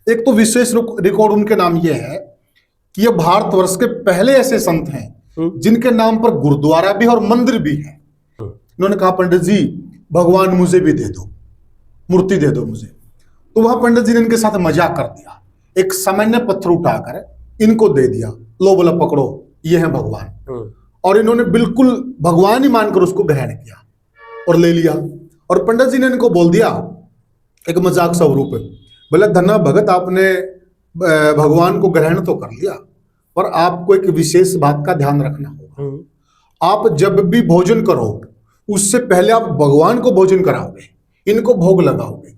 एक तो विशेष रिकॉर्ड उनके नाम ये है कि ये भारतवर्ष के पहले ऐसे संत हैं जिनके नाम पर गुरुद्वारा भी और मंदिर भी है। इन्होंने कहा पंडित जी भगवान मुझे भी दे दो, मूर्ति दे दो मुझे। तो वहां पंडित जी ने इनके साथ मजाक कर दिया, एक सामान्य पत्थर उठाकर इनको दे दिया, लो बोला पकड़ो ये है भगवान। और इन्होंने बिल्कुल भगवान ही मानकर उसको ग्रहण किया और ले लिया। और पंडित जी ने इनको बोल दिया एक मजाक स्वरूप में, बोले धन्ना भगत आपने भगवान को ग्रहण तो कर लिया, पर आपको एक विशेष बात का ध्यान रखना होगा। आप जब भी भोजन करो उससे पहले आप भगवान को भोजन कराओगे, इनको भोग लगाओगे।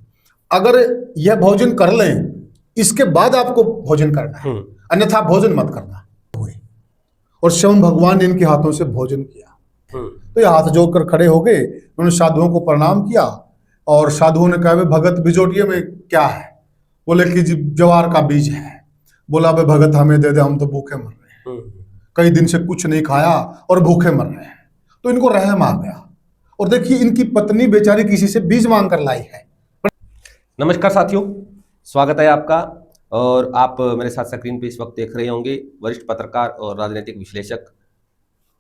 अगर यह भोजन कर लें इसके बाद आपको भोजन करना है, अन्यथा भोजन मत करना। और स्वयं भगवान ने इनके हाथों से भोजन किया। तो ये हाथ जोड़कर खड़े हो गए, उन्होंने साधुओं को प्रणाम किया और साधुओं ने कहा भगत बिजोटिये में क्या है? बोले कि जी ज्वार का बीज है। बोला भाई भगत हमें दे दे, हम तो भूखे मर रहे हैं, कई दिन से कुछ नहीं खाया और भूखे मर रहे हैं। तो इनको रहम आ गया। और देखिए इनकी पत्नी बेचारी किसी से बीज मांग कर लाई है। नमस्कार साथियों, स्वागत है आपका। और आप मेरे साथ स्क्रीन पे इस वक्त देख रहे होंगे वरिष्ठ पत्रकार और राजनीतिक विश्लेषक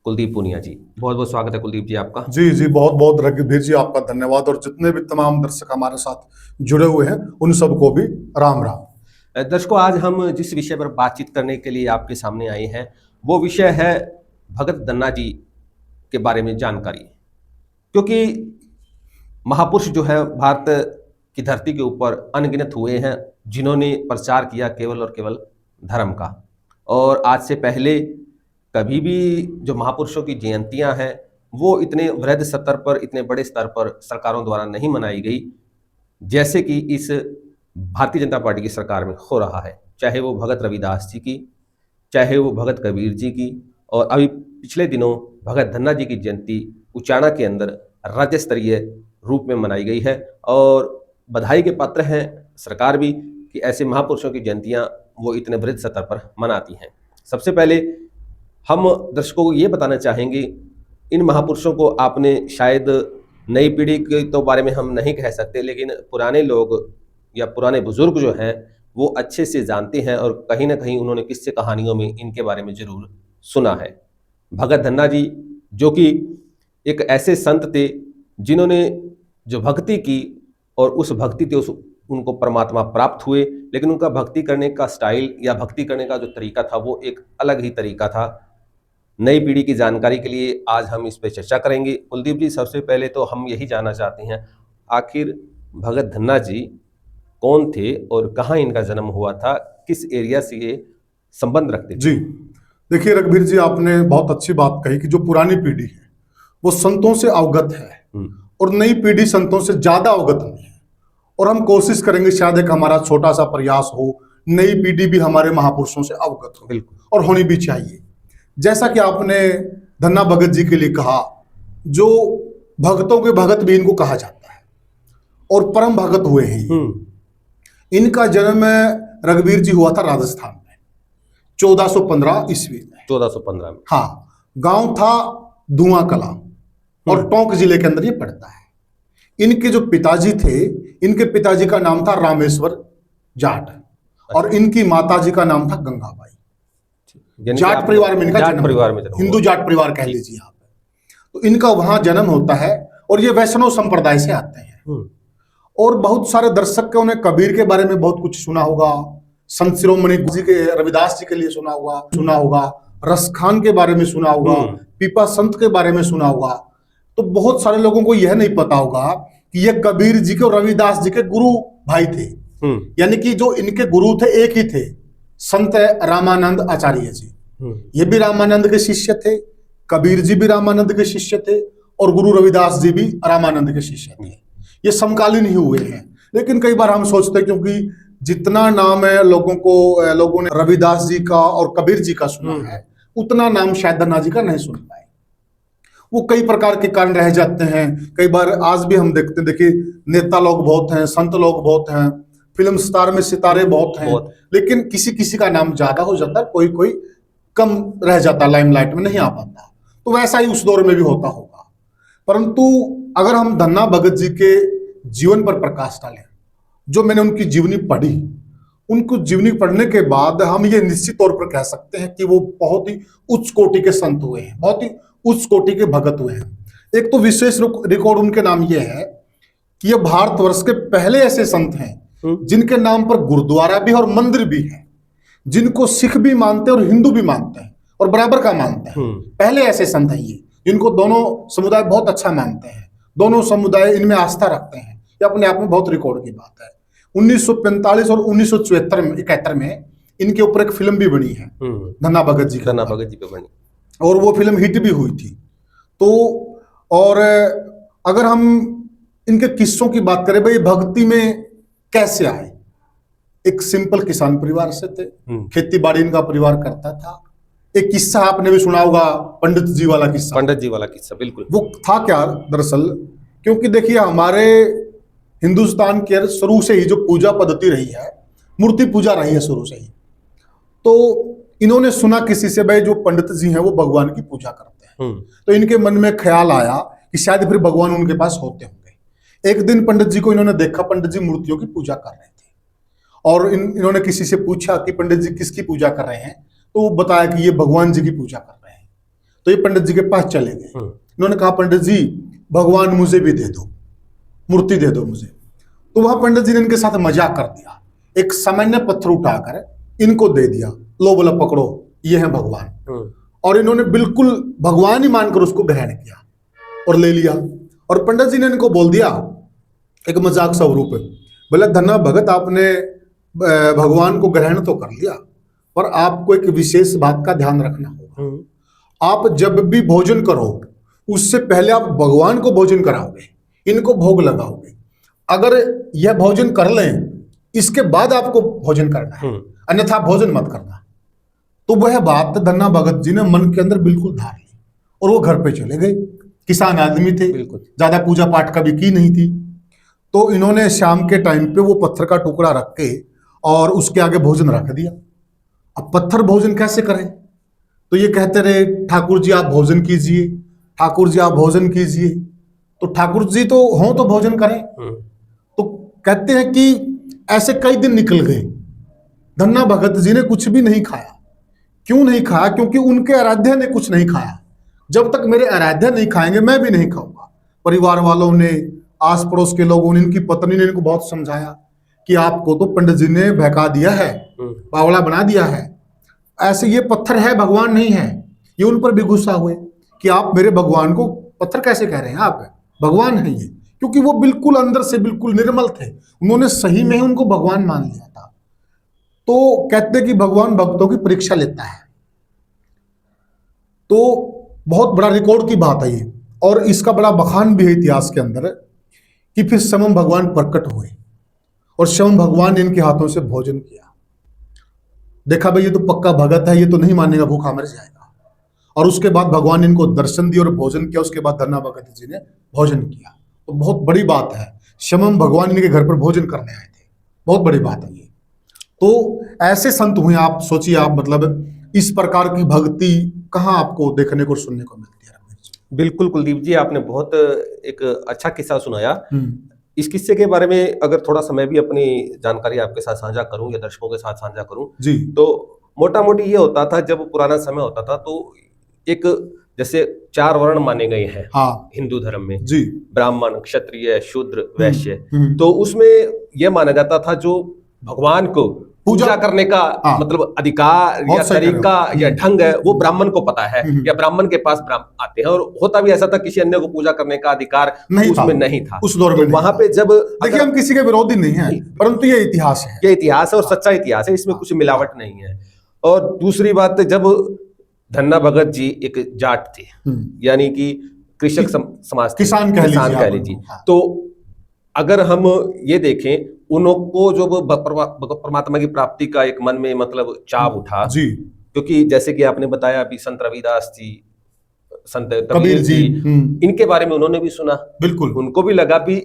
कुलदीप पूनिया जी। बहुत बहुत स्वागत है कुलदीप जी आपका। जी जी बहुत बहुत रघुवीर जी आपका धन्यवाद। और जितने भी तमाम दर्शक हमारे साथ जुड़े हुए हैं उन सबको भी राम राम। दर्शकों, आज हम जिस विषय पर बातचीत करने के लिए आपके सामने आए हैं वो विषय है भगत धन्ना जी के बारे में जानकारी। क्योंकि महापुरुष जो है भारत की धरती के ऊपर अनगिनत हुए हैं जिन्होंने प्रचार किया केवल और केवल धर्म का। और आज से पहले कभी भी जो महापुरुषों की जयंतियां हैं वो इतने वृहद स्तर पर, इतने बड़े स्तर पर सरकारों द्वारा नहीं मनाई गई जैसे कि इस भारतीय जनता पार्टी की सरकार में हो रहा है। चाहे वो भगत रविदास जी की, चाहे वो भगत कबीर जी की, और अभी पिछले दिनों भगत धन्ना जी की जयंती उचाना के अंदर राज्य स्तरीय रूप में मनाई गई है। और बधाई के पात्र हैं सरकार भी कि ऐसे महापुरुषों की जयंतियां वो इतने वृहद स्तर पर मनाती हैं। सबसे पहले हम दर्शकों को ये बताना चाहेंगे, इन महापुरुषों को आपने शायद नई पीढ़ी के तो बारे में हम नहीं कह सकते, लेकिन पुराने लोग या पुराने बुजुर्ग जो हैं वो अच्छे से जानते हैं और कहीं ना कहीं उन्होंने किस्से कहानियों में इनके बारे में जरूर सुना है। भगत धन्ना जी जो कि एक ऐसे संत थे जिन्होंने जो भक्ति की और उस भक्ति से उनको परमात्मा प्राप्त हुए, लेकिन उनका भक्ति करने का स्टाइल या भक्ति करने का जो तरीका था वो एक अलग ही तरीका था। नई पीढ़ी की जानकारी के लिए आज हम इस पर चर्चा करेंगे। कुलदीप जी, सबसे पहले तो हम यही जानना चाहते हैं आखिर भगत धन्ना जी कौन थे और कहाँ इनका जन्म हुआ था, किस एरिया से ये संबंध रखते थे? जी देखिए रघुवीर जी, आपने बहुत अच्छी बात कही कि जो पुरानी पीढ़ी है वो संतों से अवगत है और नई पीढ़ी संतों से ज्यादा अवगत नहीं है। और हम कोशिश करेंगे शायद एक हमारा छोटा सा प्रयास हो, नई पीढ़ी भी हमारे महापुरुषों से अवगत हो, और होनी भी चाहिए। जैसा कि आपने धन्ना भगत जी के लिए कहा, जो भक्तों के भगत भी इनको कहा जाता है और परम भगत हुए हैं। इनका जन्म रघुवीर जी हुआ था राजस्थान में 1415 ईस्वी में। 1415 में, हाँ। गांव था धुआं कला और टोंक जिले के अंदर ये पड़ता है। इनके जो पिताजी थे, इनके पिताजी का नाम था रामेश्वर जाट और इनकी माताजी का नाम था गंगाबाई। जाट परिवार में इनका जन्म, हिंदू जाट परिवार कह लीजिए आप। तो इनका वहां जन्म होता है और ये वैष्णव संप्रदाय से आते हैं। और बहुत सारे दर्शक के उन्हें कबीर के बारे में बहुत कुछ सुना होगा, संत शिरोमणि जी के रविदास जी के लिए सुना होगा, रस खान के बारे में सुना होगा, पीपा संत के बारे में सुना होगा। तो बहुत सारे लोगों को यह नहीं पता होगा कि ये कबीर जी के और रविदास जी के गुरु भाई थे। यानी कि जो इनके गुरु थे एक ही थे, संत रामानंद आचार्य जी। ये भी रामानंद के शिष्य थे, कबीर जी भी रामानंद के शिष्य थे और गुरु रविदास जी भी रामानंद के शिष्य थे। ये समकालीन ही हुए हैं। लेकिन कई बार हम सोचते हैं क्योंकि जितना नाम है लोगों ने रविदास जी का और कबीर जी का सुना है, उतना नाम शायद धन्ना जी का नहीं सुन पाए। वो कई प्रकार के कारण रह जाते हैं। कई बार आज भी हम देखते हैं, देखिए नेता लोग बहुत हैं, संत लोग बहुत हैं, फिल्म स्टार में सितारे बहुत हैं, लेकिन किसी किसी का नाम ज्यादा हो जाता है, कोई कोई कम रह जाता, लाइमलाइट में नहीं आ पाता। तो वैसा ही उस दौर में भी होता होगा। परंतु अगर हम धन्ना भगत जी के जीवन पर प्रकाश डालें, जो मैंने उनकी जीवनी पढ़ी, उनको जीवनी पढ़ने के बाद हम ये निश्चित तौर पर कह सकते हैं कि वो बहुत ही उच्च कोटि के संत हुए हैं, बहुत ही उच्च कोटि के भगत हुए हैं। एक तो विशेष रिकॉर्ड उनके नाम ये है कि ये भारतवर्ष के पहले ऐसे संत हैं जिनके नाम पर गुरुद्वारा भी और मंदिर भी है, जिनको सिख भी मानते हैं और हिंदू भी मानते हैं और बराबर का मानते हैं। पहले ऐसे संत हैं ये, जिनको दोनों समुदाय बहुत अच्छा मानते हैं, दोनों समुदाय इनमें आस्था रखते हैं। ये अपने आप में बहुत रिकॉर्ड की बात है। 1945 और 1971 में इनके ऊपर एक फिल्म भी बनी है, धन्ना भगत जी पे बनी, और वो फिल्म हिट भी हुई थी। तो और अगर हम इनके किस्सों की बात करें, भाई भक्ति में कैसे आए, एक सिंपल किसान परिवार से थे, खेती बाड़ी इनका परिवार करता था। एक किस्सा आपने भी सुना होगा, पंडित जी वाला किस्सा। बिल्कुल, वो था क्या दरअसल, क्योंकि देखिए हमारे हिंदुस्तान के शुरू से ही जो पूजा पद्धति रही है, मूर्ति पूजा रही है शुरू से ही। तो इन्होंने सुना किसी से, भाई जो पंडित जी हैं वो भगवान की पूजा करते हैं। तो इनके मन में ख्याल आया कि शायद फिर भगवान उनके पास होते होंगे। एक दिन पंडित जी को इन्होंने देखा, पंडित जी मूर्तियों की पूजा कर रहे थे, और इन्होंने किसी से पूछा कि पंडित जी किसकी पूजा कर रहे हैं, तो वो बताया कि ये भगवान जी की पूजा कर रहे हैं। तो ये पंडित जी के पास चले गए। इन्होंने कहा, पंडित जी भगवान मुझे भी दे दो, मूर्ति दे दो मुझे। तो वहां पंडित जी ने इनके साथ मजाक कर दिया, एक सामान्य पत्थर उठाकर इनको दे दिया, लो बोला पकड़ो, ये है भगवान। और इन्होंने बिल्कुल भगवान ही मानकर उसको ग्रहण किया और ले लिया। और पंडित जी ने इनको बोल दिया एक मजाक स्वरूप, बोला धन्ना भगत, आपने भगवान को ग्रहण तो कर लिया, पर आपको एक विशेष बात का ध्यान रखना होगा। आप जब भी भोजन करो, उससे पहले आप भगवान को भोजन कराओगे, इनको भोग लगाओगे। अगर यह भोजन कर लें, इसके बाद आपको भोजन करना है, अन्यथा भोजन मत करना। तो वह बात धन्ना भगत जी ने मन के अंदर बिल्कुल धार ली और वो घर पे चले गए। किसान आदमी थे, ज्यादा पूजा पाठ कभी की नहीं थी। तो इन्होंने शाम के टाइम पे वो पत्थर का टुकड़ा रख के और उसके आगे भोजन रख दिया। अब पत्थर भोजन कैसे करें, तो ये कहते रहे, ठाकुर जी आप भोजन कीजिए, ठाकुर जी आप भोजन कीजिए। तो ठाकुर जी तो हों तो भोजन करें। तो कहते हैं कि ऐसे कई दिन निकल गए, धन्ना भगत जी ने कुछ भी नहीं खाया। क्यों नहीं खाया? क्योंकि उनके आराध्य ने कुछ नहीं खाया। जब तक मेरे आराध्य नहीं खाएंगे मैं भी नहीं खाऊंगा। परिवार वालों ने, आस पड़ोस के लोगों ने, इनकी पत्नी ने इनको बहुत समझाया कि आपको तो पंडित जी ने बहका दिया है, बावला बना दिया है, ऐसे ये पत्थर है, भगवान नहीं है। ये उन पर भी गुस्सा हुए कि आप मेरे भगवान को पत्थर कैसे कह रहे हैं, आप भगवान है ये। क्योंकि वो बिल्कुल अंदर से बिल्कुल निर्मल थे, उन्होंने सही में ही उनको भगवान मान लिया था। तो कहते कि भगवान भक्तों की परीक्षा लेता है। तो बहुत बड़ा रिकॉर्ड की बात है ये, और इसका बड़ा बखान भी है इतिहास के अंदर कि फिर स्वयं भगवान प्रकट हुए और स्वयं भगवान ने इनके हाथों से भोजन किया। देखा भाई ये तो पक्का भगत है, ये तो नहीं मानेगा, भूखा मर जाएगा। और उसके बाद भगवान ने इनको दर्शन दिया और भोजन किया। उसके बाद धन्ना भगत जी ने भोजन किया। तो बहुत बड़ी बात है, स्वयं भगवान इनके घर पर भोजन करने आए थे, बहुत बड़ी बात है ये। तो ऐसे संत हुए, आप सोचिए, आप मतलब इस प्रकार की भक्ति कहाँ आपको देखने को सुनने को मिलती है? बिल्कुल कुलदीप जी, आपने बहुत एक अच्छा किस्सा सुनाया। इस किस्से के बारे में अगर थोड़ा समय भी अपनी जानकारी आपके साथ साझा करूं या दर्शकों के साथ साझा करूं जी, तो मोटा मोटी ये होता था, जब पुराना समय होता था तो एक जैसे 4 वर्ण माने गए हैं हिंदू धर्म में जी, ब्राह्मण, क्षत्रिय, शूद्र, वैश्य। तो उसमें यह माना जाता था जो भगवान को पूजा करने का मतलब अधिकार या तरीका या ढंग है वो ब्राह्मण को पता है, या ब्राह्मण के पास ब्राह्मण आते हैं। और होता भी ऐसा था, किसी अन्य को पूजा करने का अधिकार उसमें नहीं था उस दौर में। तो वहां पे जब देखिए, हम किसी के विरोधी नहीं है, परंतु ये इतिहास है, ये इतिहास है और सच्चा इतिहास है, इसमें कुछ मिलावट नहीं है। और दूसरी बात, जब धन्ना भगत जी एक जाट थे, यानी कि कृषक समाज, किसान कह लीजिए। तो अगर हम ये देखें, उनको जो परमात्मा की प्राप्ति का एक मन में मतलब चाव उठा जी, क्योंकि जैसे कि आपने बताया अभी संत रविदास जी, संत कबीर जी, इनके बारे में उन्होंने भी सुना, बिल्कुल उनको भी लगा भी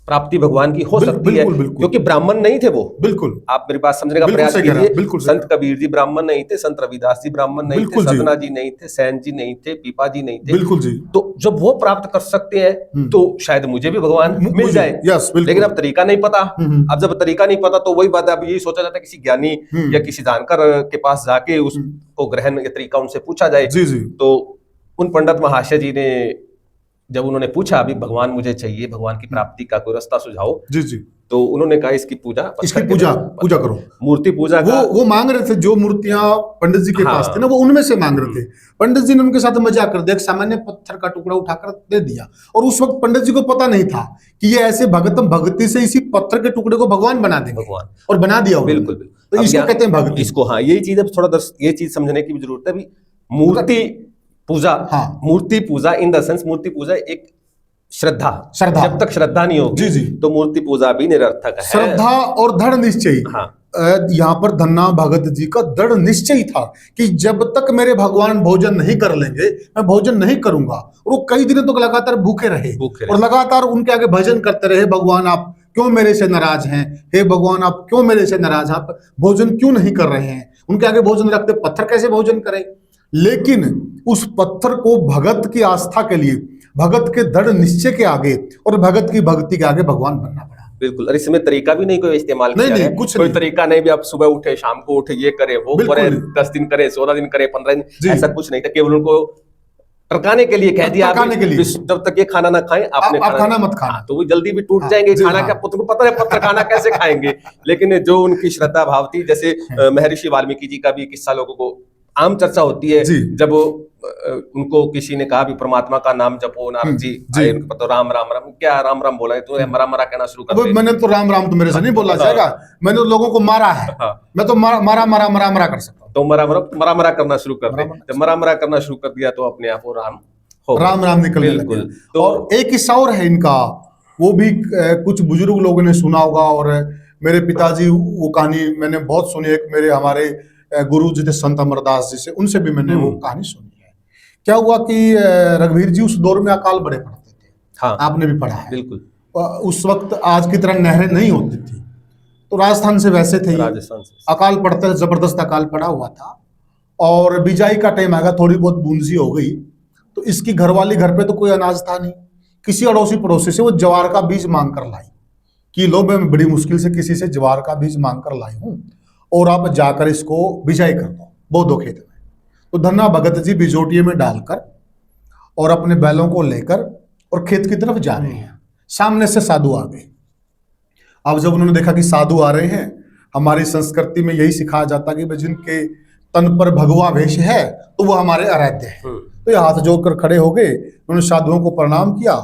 प्राप्ति भगवान की हो सकती है, बिल्कुल बिल्कुल क्योंकि ब्राह्मण नहीं थे वो। बिल्कुल आप मेरी बात समझने का बिल्कुल प्रयास सही कह रहे हैं, कीजिए। बिल्कुल सही संत कबीर जी ब्राह्मण नहीं थे, संत रविदास जी ब्राह्मण नहीं थे, बिल्कुल जी। सतना जी नहीं थे, सैन जी नहीं थे, पीपा जी नहीं थे। बिल्कुल जी। तो जब वो प्राप्त कर सकते हैं तो शायद मुझे भी भगवान मिल मुझे, जाए। यस बिल्कुल। लेकिन अब तरीका नहीं पता। हम्म। अब जब तरीका नहीं पता तो वही बात है, अब यही सोचा जाता है किसी ज्ञानी या किसी जानकार के पास जाके उसको ग्रहण या तरीका उनसे पूछा जाए। जी जी। तो उन पंडित महाशय जी ने जब उन्होंने पूछा अभी भगवान मुझे चाहिए, भगवान की प्राप्ति का कोई रास्ता सुझाओ, जी जी, तो उन्होंने कहा इसकी पूजा पूजा करो, मूर्ति पूजा का। वो मांग रहे थे जो मूर्तियां पंडित जी के पास थी ना, वो उनमें से मांग रहे थे। पंडित जी ने उनके साथ मजाक कर दिया, एक सामान्य पत्थर का टुकड़ा उठाकर दे दिया। और उस वक्त पंडित जी को पता नहीं था कि ये ऐसे भक्ति से इसी पत्थर के टुकड़े को भगवान बना देंगे, भगवान और बना दिया। बिल्कुल तो इसको कहते हैं भक्ति। इसको हाँ, यही चीज अब थोड़ा ये चीज समझने की भी जरूरत है। भी मूर्ति पूजा, हाँ, मूर्ति पूजा इन द सेंस, मूर्ति पूजा एक श्रद्धा। जब तक श्रद्धा नहीं होगी जी जी, तो मूर्ति पूजा भी निरर्थक है। श्रद्धा और दृढ़ निश्चय। हाँ, यहाँ पर धन्ना भगत जी का दृढ़ निश्चय था कि जब तक मेरे भगवान भोजन नहीं कर लेंगे मैं भोजन नहीं करूंगा। और वो कई दिनों तक लगातार भूखे रहे और लगातार उनके आगे भजन करते रहे, भगवान आप क्यों मेरे से नाराज हैं, हे भगवान आप क्यों मेरे से नाराज हैं, आप भोजन क्यों नहीं कर रहे हैं। उनके आगे भोजन रखते, पत्थर कैसे भोजन करे। लेकिन उस पत्थर को भगत की आस्था के लिए, भगत के दृढ़ निश्चय के आगे और भगत की भक्ति के आगे भगवान बनना पड़ा। बिल्कुल। और इसमें तरीका भी नहीं कोई इस्तेमाल किया है, कुछ कोई तरीका नहीं भी आप सुबह उठे शाम को उठे ये करे वो करे, 10 दिन करे 16 दिन करे 15 दिन, ऐसा कुछ नहीं था। केवल उनको टरकाने के लिए कह दिया जब तक ये खाना ना खाएं आपने खाना मत खाना, तो वो जल्दी भी टूट जाएंगे। खाना क्या तुमको पता है पत्थर खाना कैसे खाएंगे। लेकिन जो उनकी श्रद्धा भाव थी, जैसे महर्षि वाल्मीकि जी का भी किस्सा लोगों को आम चर्चा होती है, जब उनको किसी ने कहा भी परमात्मा का नाम जपो, नारद जी आए, उनको पता राम राम राम, क्या राम राम बोला है तो मरा मरा कहना शुरू कर दिया। मैंने तो राम राम तो मेरे से नहीं बोला जाएगा, मैंने तो लोगों को मारा है, मैं तो मारा मरा मरा मरा कर सकता हूँ। तो मरा मरा करना शुरू कर दिया। जब मरा मरा करना शुरू कर दिया तो अपने आप वो राम राम निकलने लगे। तो और एक किस्सा और है इनका, वो भी कुछ बुजुर्ग लोगों ने सुना होगा, और मेरे पिताजी वो कहानी मैंने बहुत सुनी। एक मेरे हमारे गुरु जी थे संत अमरदास जी से, उनसे भी मैंने वो कहानी सुनी है। क्या हुआ कि रघुवीर जी उस दौर में अकाल बड़े पड़ते थे। हाँ, आपने भी पढ़ा है। बिल्कुल। उस वक्त आज की तरह नहरें नहीं होती थी, तो राजस्थान से वैसे थे, राजस्थान से अकाल पड़ता, जबरदस्त अकाल पड़ा हुआ था। और बिजाई का टाइम आएगा, थोड़ी बहुत बूंदी हो गई, तो इसकी घरवाली, घर पे तो कोई अनाज था नहीं, किसी अड़ोसी पड़ोसी से वो ज्वार का बीज मांग कर लाई कि लो मैं बड़ी मुश्किल से किसी से ज्वार का बीज मांग कर लाई हूं और आप जाकर इसको बिजाई कर दो, बो दो खेत में। तो धन्ना भगत जी बिजोटिये में डालकर और अपने बैलों को लेकर और खेत की तरफ जा रहे हैं। सामने से साधु आ गए। अब जब उन्होंने देखा कि साधु आ रहे हैं, हमारी संस्कृति में यही सिखाया जाता कि जिनके तन पर भगवा वेश है तो वो हमारे आराध्य है। तो ये हाथ जोड़कर खड़े हो गए, उन्होंने साधुओं को प्रणाम किया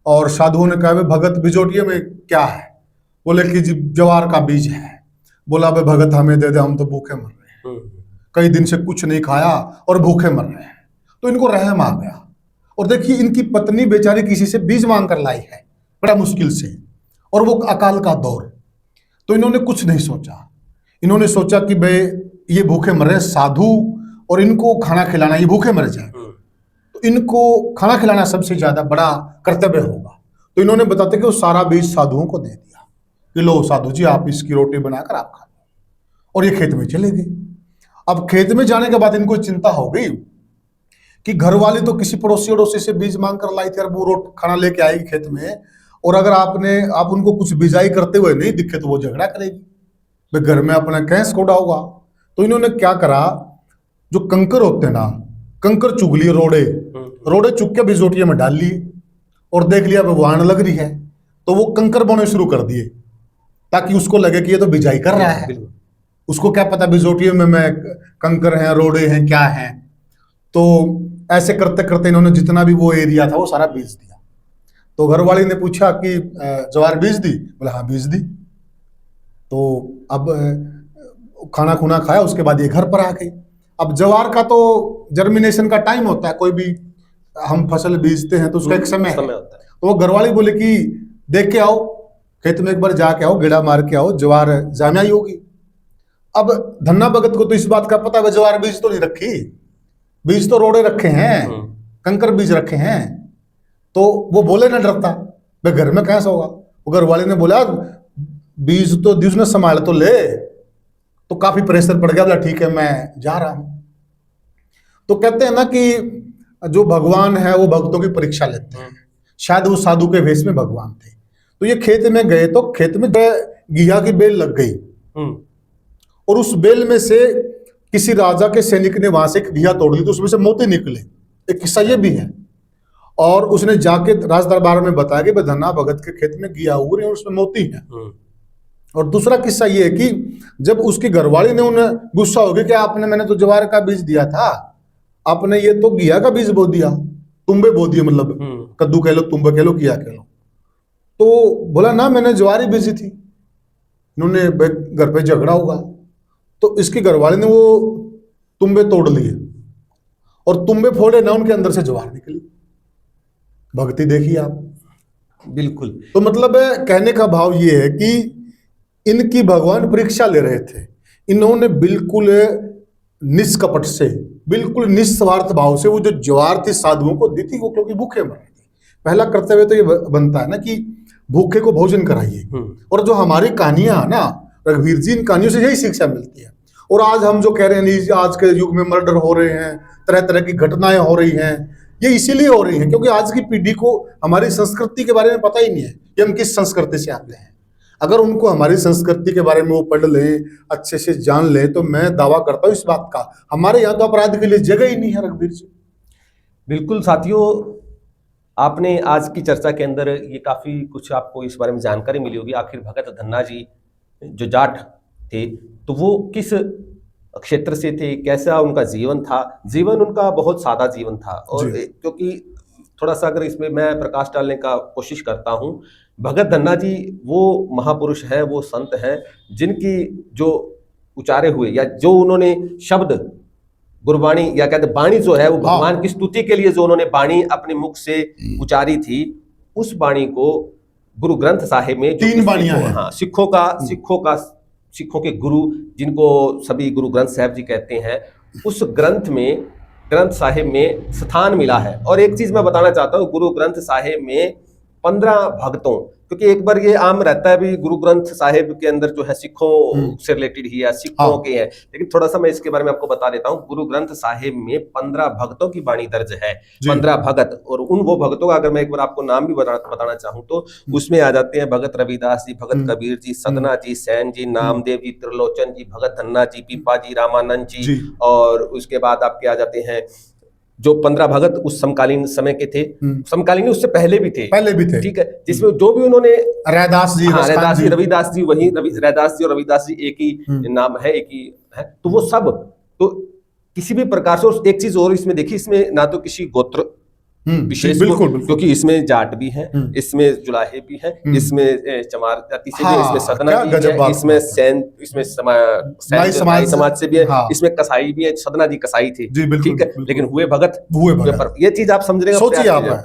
और साधुओं ने कहा भगत बिजोटिये में क्या है? बोले कि ज्वार का बीज है। बोला भाई भगत हमें दे दे, हम तो भूखे मर रहे हैं, कई दिन से कुछ नहीं खाया और भूखे मर रहे हैं। तो इनको रहम आ गया। और देखिए इनकी पत्नी बेचारी किसी से बीज मांग कर लाई है बड़ा मुश्किल से, और वो अकाल का दौर। तो इन्होंने कुछ नहीं सोचा, इन्होंने सोचा कि भाई ये भूखे मर रहे साधु और इनको खाना खिलाना, ये भूखे मर जाए तो इनको खाना खिलाना सबसे ज्यादा बड़ा कर्तव्य होगा। तो इन्होंने बताते कि वो सारा बीज साधुओं को दे दिया कि लो साधु जी आप इसकी रोटी बनाकर आप खा लो। और ये खेत में चले गए। अब खेत में जाने के बाद इनको चिंता हो गई कि घर वाली तो किसी पड़ोसी अड़ोसी से बीज मांग कर लाई थी, और वो खाना लेके आएगी खेत में, और अगर आप उनको कुछ बिजाई करते हुए नहीं दिखे तो वो झगड़ा करेगी, वे घर में अपना कैस कोड़ा होगा। तो इन्होंने क्या करा, जो कंकर होते हैं ना, कंकर चुग लिए, रोड़े चुग के बिजोटिये में डाल लिए और देख लिया भगवान लग रही है तो वो कंकर बोने शुरू कर दिए ताकि उसको लगे कि ये तो बिजाई कर रहा है। उसको क्या पता बिजोटिये में कंकर हैं, रोड़े हैं, क्या हैं। तो ऐसे करते करते इन्होंने जितना भी वो एरिया था वो सारा बीज दिया। तो घरवाली ने पूछा कि ज्वार बीज दी? बोला हाँ बीज दी। तो अब खाना खुना खाया, उसके बाद ये घर पर आ गई। अब ज्वार का तो जर्मिनेशन का टाइम होता है, कोई भी हम फसल बीजते हैं तो उसका एक समय होता है। तो वो घरवाली बोले कि देख के आओ, खेत में एक बार जाके आओ, गेड़ा मार के आओ, ज्वार जामियाई होगी। अब धन्ना भगत को तो इस बात का पता है, ज्वार बीज तो नहीं रखी, बीज तो रोड़े रखे हैं, कंकर बीज रखे हैं। तो वो बोले ना डरता, भाई घर में कैसे होगा। वो घर वाले ने बोला बीज तो दिस ने संभाल तो ले, तो काफी प्रेशर पड़ गया, बोला ठीक है मैं जा रहा हूं। तो कहते हैं ना कि जो भगवान है वो भक्तों की परीक्षा लेते हैं, शायद वो साधु के वेश में भगवान थे। तो ये खेत में गए तो खेत में घिया की बेल लग गई, और उस बेल में से किसी राजा के सैनिक ने वहां से एक घिया तोड़ ली, तो उसमें से मोती निकले। एक किस्सा ये भी है। और उसने जाके राज दरबार में बताया कि भाई धन्ना भगत के खेत में घिया उग रही है और उसमें मोती है। और दूसरा किस्सा ये है कि जब उसकी घरवाली ने उन्हें गुस्सा हो गया कि आपने, मैंने तो ज्वार का बीज दिया था, आपने ये तो घिया का बीज बो दिया, तुम्बे बो दिए, मतलब कद्दू कह लो, तुम्बे कह लो, घिया कह लो। तो बोला ना मैंने ज्वारी बीजी थी, इन्होंने घर पे झगड़ा होगा। तो इसकी घरवाली ने वो तुम्बे तोड़ लिए और तुम्बे फोड़े ना, उनके अंदर से ज्वार निकली। भक्ति देखिए आप। बिल्कुल। तो मतलब कहने का भाव ये है कि इनकी भगवान परीक्षा ले रहे थे। इन्होंने बिल्कुल निष्कपट से, बिल्कुल निस्वार्थ भाव से वो जो ज्वार थी साधुओं को दी थी, वो क्योंकि भूखे मर रहे थे। पहला कर्तव्य तो ये बनता है ना कि भूखे को भोजन कराइए। और जो हमारी कहानियां है ना रघुवीर जी, इन कहानियों से यही शिक्षा मिलती है। और आज हम जो कह रहे हैं आज के युग में मर्डर हो रहे हैं, तरह तरह की घटनाएं हो रही हैं, ये इसीलिए हो रही हैं क्योंकि आज की पीढ़ी को हमारी संस्कृति के बारे में पता ही नहीं है कि हम किस संस्कृति से आते हैं। अगर उनको हमारी संस्कृति के बारे में वो पढ़ लें, अच्छे से जान लें, तो मैं दावा करता हूँ इस बात का, हमारे यहाँ तो अपराध के लिए जगह ही नहीं है रघुवीर जी। बिल्कुल साथियों, आपने आज की चर्चा के अंदर ये काफ़ी कुछ आपको इस बारे में जानकारी मिली होगी। आखिर भगत धन्ना जी जो जाट थे, तो वो किस क्षेत्र से थे, कैसा उनका जीवन था। जीवन उनका बहुत सादा जीवन था। और क्योंकि थोड़ा सा अगर इसमें मैं प्रकाश डालने का कोशिश करता हूँ, भगत धन्ना जी वो महापुरुष हैं, वो संत हैं जिनकी जो उचारे हुए या जो उन्होंने शब्द गुरबाणी या कहते बाणी जो है वो भगवान की स्तुति के लिए जो उन्होंने बाणी अपने मुख से उचारी थी, उस बाणी को गुरु ग्रंथ साहिब में 3 बाणियां हैं। हाँ, सिखों के गुरु जिनको सभी गुरु ग्रंथ साहिब जी कहते हैं, उस ग्रंथ साहिब में स्थान मिला है। और एक चीज मैं बताना चाहता हूँ, गुरु ग्रंथ साहिब में 15 भक्तों, क्योंकि एक बार ये आम रहता है भी गुरु ग्रंथ साहिब के अंदर जो है सिखों से रिलेटेड ही है, सिखों के हैं, लेकिन थोड़ा सा मैं इसके बारे में आपको बता देता हूँ। गुरु ग्रंथ साहिब में 15 भक्तों की बाणी दर्ज है, 15 भगत। और उन वो भक्तों का अगर मैं एक बार आपको नाम भी बताना चाहूँ तो उसमें आ जाते हैं भगत रविदास जी, भगत कबीर जी, सदना जी, सैन जी, नामदेव जी, त्रिलोचन जी, भगत धन्ना जी, पीपा जी, रामानंद जी। और उसके बाद आपके आ जाते हैं जो 15 भगत उस समकालीन समय के थे, समकालीन उससे पहले भी थे, ठीक है, जिसमें जो भी उन्होंने रैदास जी, रविदास जी, वही रैदास जी और रविदास जी एक ही नाम है, एक ही है। तो वो सब तो किसी भी प्रकार से, एक चीज और इसमें देखिए, इसमें ना तो किसी गोत्र विशेष, बिल्कुल, क्योंकि इसमें जाट भी हैं, इसमें जुलाहे भी हैं, इसमें चमार जाति से भी, इसमें सदना भी है, इसमें सैन, इसमें समाज से भी है, इसमें कसाई भी है, सदना जी कसाई थे, ठीक है, लेकिन हुए भगत। ये चीज आप समझेंगे।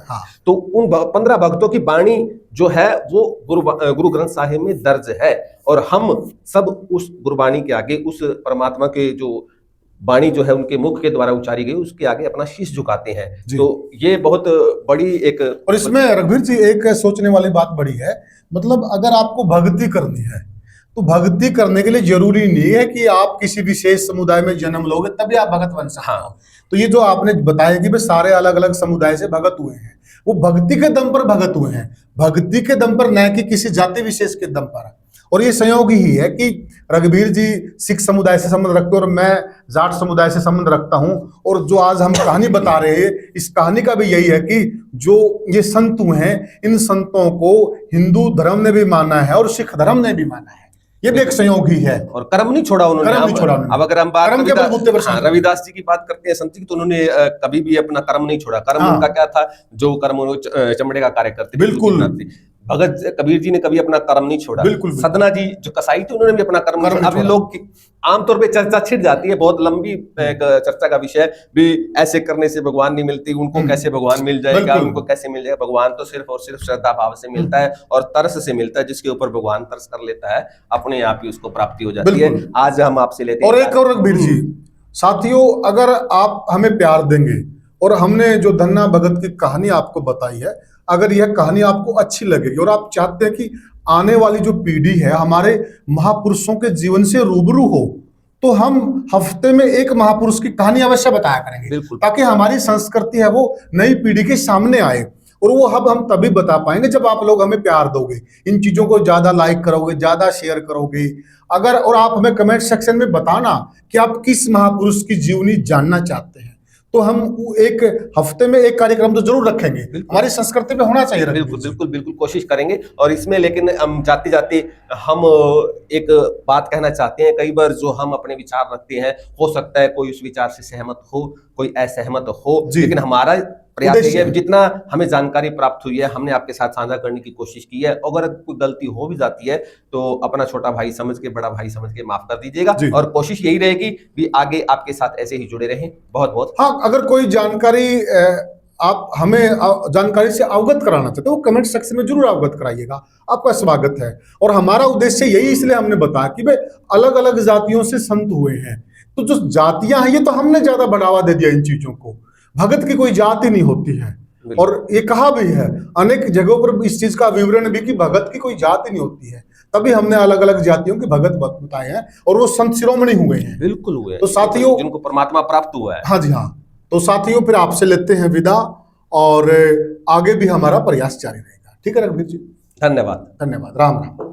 तो उन 15 भक्तों की बाणी जो है वो गुरु ग्रंथ साहिब में दर्ज है, और हम सब उस गुरबाणी के आगे, उस परमात्मा के जो बाणी जो है उनके मुख के द्वारा उचारी गई, उसके आगे अपना शीश झुकाते हैं। तो ये बहुत बड़ी एक, और इसमें रघुवीर जी एक सोचने वाली बात बड़ी है, मतलब अगर आपको भक्ति करनी है तो भक्ति करने के लिए जरूरी नहीं है कि आप किसी विशेष समुदाय में जन्म लोगे तभी आप भगत बन सकते हो। तो ये जो आपने बताया कि भाई सारे अलग अलग समुदाय से भगत हुए हैं, वो भक्ति के दम पर भगत हुए हैं, भक्ति के दम पर, न कि किसी जाति विशेष के दम पर। और ये संयोग ही है कि रघुवीर जी सिख समुदाय से संबंध रखते हैं और मैं जाट समुदाय से संबंध रखता हूं। और जो आज हम कहानी बता रहे हैं, इस कहानी का भी यही है कि जो ये संत हैं, इन संतों को हिंदू धर्म ने भी माना है और सिख धर्म ने भी माना है। ये भी एक संयोग ही है, और कर्म नहीं छोड़ा उन्होंने। अब अगर हम बात रविदास जी की बात करते हैं, संत की, तो उन्होंने कभी भी अपना कर्म नहीं छोड़ा। कर्म उनका क्या था, जो कर्म चमड़े का कार्य करते, बिल्कुल। भगत कबीर जी ने कभी अपना कर्म नहीं छोड़ा। सदना जी जो कसाई थे, उन्होंने भी अपना कर्म नहीं छोड़ा। अभी लोग आमतौर पे चर्चा छिड़ जाती है, बहुत लंबी चर्चा का विषय भी, ऐसे करने से भगवान नहीं मिलती, उनको कैसे भगवान मिल जाएगा, उनको कैसे मिल जाएगा। भगवान तो सिर्फ और सिर्फ श्रद्धा भाव से मिलता है और तरस से मिलता है, जिसके ऊपर भगवान तरस कर लेता है, अपने आप ही उसको प्राप्ति हो जाती है। आज हम आपसे लेते हैं। और एक और रघुवीर जी, साथियों, अगर आप हमें प्यार देंगे और हमने जो धन्ना भगत की कहानी आपको बताई है, अगर यह कहानी आपको अच्छी लगेगी और आप चाहते हैं कि आने वाली जो पीढ़ी है हमारे महापुरुषों के जीवन से रूबरू हो, तो हम हफ्ते में एक महापुरुष की कहानी अवश्य बताया करेंगे, बिल्कुल। ताकि हमारी संस्कृति है वो नई पीढ़ी के सामने आए। और वो हम तभी बता पाएंगे जब आप लोग हमें प्यार दोगे, इन चीजों को ज्यादा लाइक करोगे, ज्यादा शेयर करोगे। अगर और आप हमें कमेंट सेक्शन में बताना कि आप किस महापुरुष की जीवनी जानना चाहते हैं, तो हम एक हफ्ते में एक कार्यक्रम तो जरूर रखेंगे। हमारी संस्कृति में होना चाहिए। बिल्कुल बिल्कुल बिल्कुल कोशिश करेंगे। और इसमें लेकिन हम जाते जाते हम एक बात कहना चाहते हैं, कई बार जो हम अपने विचार रखते हैं, हो सकता है कोई उस विचार से सहमत हो, कोई असहमत हो, लेकिन हमारा प्रयास यही है, जितना हमें जानकारी प्राप्त हुई है हमने आपके साथ साझा करने की कोशिश की है। अगर कोई गलती हो भी जाती है तो अपना छोटा भाई समझ के, बड़ा भाई समझ के माफ कर दीजिएगा। और कोशिश यही रहेगी कि आगे आपके साथ ऐसे ही जुड़े रहें। बहुत बहुत हाँ, अगर कोई जानकारी आप हमें जानकारी से अवगत कराना चाहते हो, वो कमेंट सेक्शन में जरूर अवगत कराइएगा, आपका स्वागत है। और हमारा उद्देश्य यही इसलिए हमने बताया कि भाई अलग अलग जातियों से संत हुए हैं, तो जो जातियां हैं ये तो हमने ज्यादा बढ़ावा दे दिया इन चीजों को। भगत की कोई जाति नहीं होती है, और ये कहा भी है अनेक जगहों पर इस चीज का विवरण भी कि भगत की कोई जाति नहीं होती है। तभी हमने अलग अलग जातियों के भगत बताए हैं, और वो संत शिरोमणि हुए हैं। बिल्कुल हुए हैं, तो साथियों जिनको परमात्मा प्राप्त हुआ है। हाँ जी हाँ। तो साथियों फिर आपसे लेते हैं विदा, और आगे भी हमारा प्रयास जारी रहेगा। ठीक है रघुवीर जी, धन्यवाद। धन्यवाद। राम राम।